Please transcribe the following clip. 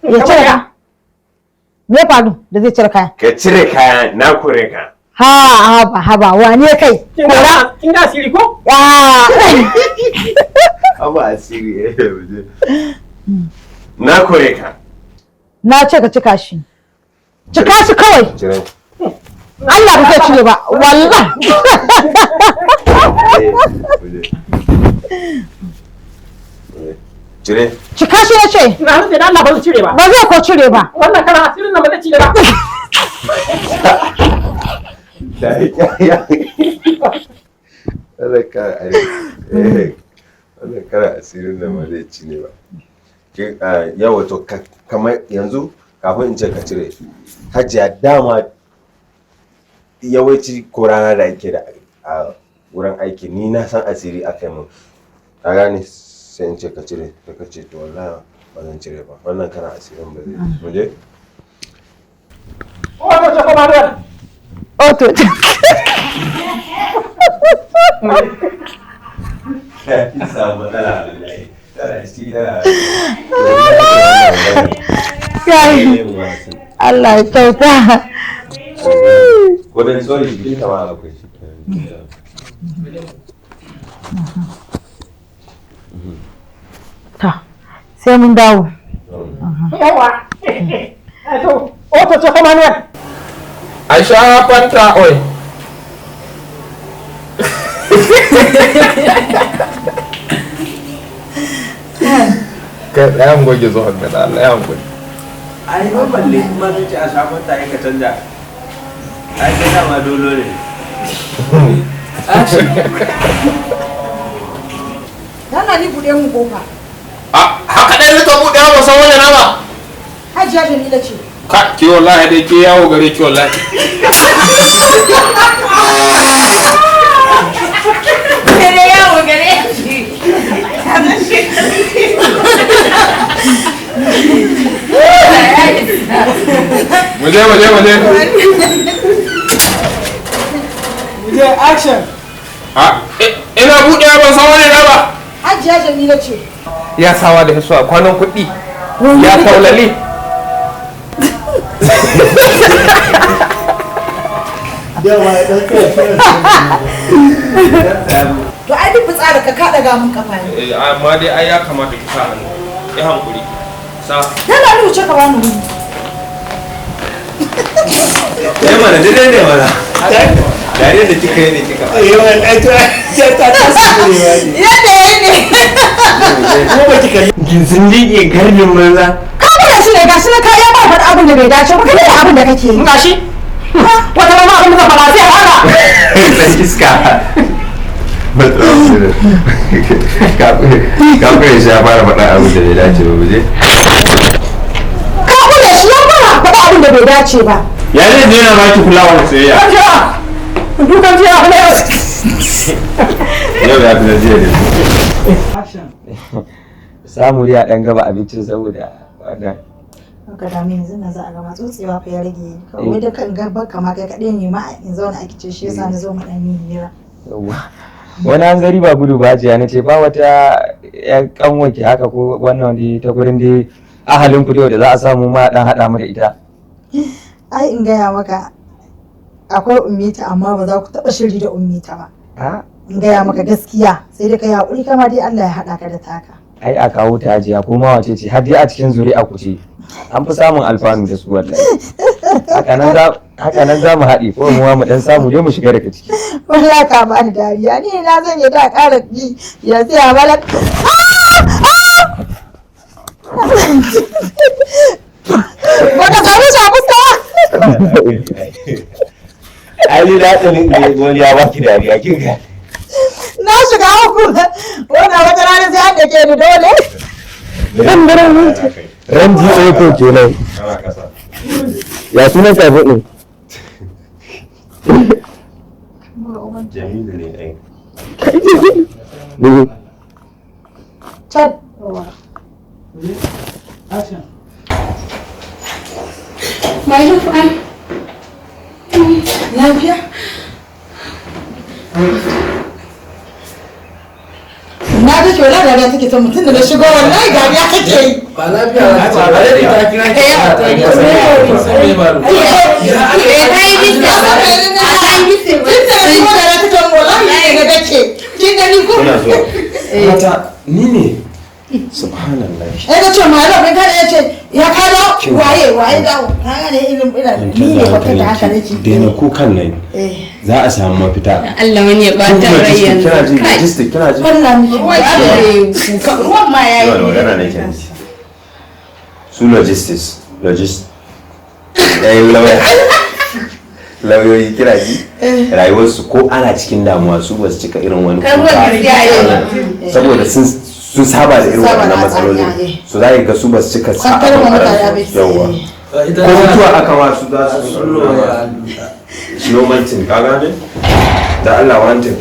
Ya cire ka. Me faru da zai cire kaya? Ka cire kaya na kore ka. Haba wane kai? Kora kin ga asiri ko? Haba asiri na kore ka. Na ce ka cika shi. Cika shi kawai. Cire. Allah ba zai cire ba. Wallahi. Cire. Cika shi ya ce. Na rantsa da Allah ba zai cire ba. Ba zai ko cire ba. Wannan kana asirin nan ba zai cire ba. Wannan kara asirin nan ba zai cire ba. Yawa to kamar yanzu kafin in ce ka cire. Hajiya dama yawanci ko rana da ake da a wurin aiki ni na san asiri aka yi mun. Ka gane sai in ce ka cire da ka ce to wallahi ba zan cire ba wannan kana asirin ba zai mu je Wato ce kuma da Oto. ki samu matsala wallahi tana shi tana Allah ya kyauta. ko da sorry kin kama akwai shi Ta. Sai mun dawo. yawa. To, wato ce kuma ne. A sha fanta oi. Kai ɗayan goge zuwa ga da Allah ya hankali. ai ba balle kuma zai ce a shafin ta ka canja ai kai dama dolo ne Dana ni bude mun kofa. Haka ɗaya nika buɗe ba san wani nama. Hajiya Jamila ce. Ka ki wallahi dai ke yawo gare ki wallahi. Kare yawo gare shi. Muje. Muje action. Ina buɗe ban san wani nama. Hajiya Jamila ce. Ya sawa da su a kwanan kuɗi. Ya taulali. To ai duk tsara ka kada ga mun kafa ne. Amma dai ai ya kamata ki sa hannu. Ya hankuri. Sa. Dana ni wuce ka bani wuri. mana ne mana dare da kika yi ne kika Ai to ta tasiri ne. Yadda yayi ne. Ko ba kika yi. kin sun liƙe garnin banza Ka bada shi ne gashi na kaya ba faɗa abin da bai dace ba kai abin da kake yi. Gashi. Wata rana abin da fara sai haka. dan iska kafin ya sha fara faɗa abin da bai dace ba je Ka bada shi ya fara faɗa abin da bai dace ba. ya zai je na baki kulawa da soyayya Hajiya. Dukan jiya ne. yau ya fi na jiya ne Action. samu dai a ɗan gaba abincin saboda wannan Ka dame yanzu na za a gama tsotsewa fa ya rage kawai da kan gaba kama kai kaɗai ne ma in zauna a kice shi yasa na zo mu ɗan yi hira. yawwa wani hanzari ba gudu ba jiya na ce ba wata yan kanwaki haka ko wannan dai ta gurin dai ahalin ku da za a samu ma dan haɗa mu da ita. Ai in gaya maka akwai ummita amma ba za ku taɓa shiri da ummita ba. a In gaya maka gaskiya sai dai ka yi haƙuri kama dai Allah ya haɗa ka da taka. ai a kawo ta jiya ko ma wace ce har dai a cikin zuri'a ku ce an fi samun alfanu da su wallahi haka nan za mu haɗe ko mu mu dan samu dai mu shiga daga ciki. Wallahi ka ba ni dariya ni na zan yi da ƙara ji yanzu ya malak. Baka samu shafuska? ai ni da tsanin da wani ya baki dariya kin ga Na shiga uku. Wannan wata rana sai an dake ni dole. Ranji ɗaya ko kenan kana kasa ya sunan kafin ɗin. Jamilu ne ai Chad. Action. Mai hukun. Lafiya? Na ga wallahi dariya take ta mutum da na shigo wallahi dariya take yi. Ba lafiya ba ta ba da ta kira ki. Mata ni ne. Subhanallah. Na ce malam ɗin kada ya ce ya kada waye dawo. Ka gane irin ni ne wata da haka nake. Daina kukan nan. Za a samu mafita. Allah wani ya bata rai yanzu. Kina ji logistic kina ji. Allah miki. Ruwan ma ya Yawan yi. magana ne ke su logistics yayin lauyoyi kira ji rayuwarsu ko ana cikin damuwa su ba su cika irin wani saboda sun saba da irin wannan matsaloli su za ga su ba su cika saba yawa ko mutuwa aka wasu za su slow mantin ka gane da Allah wantin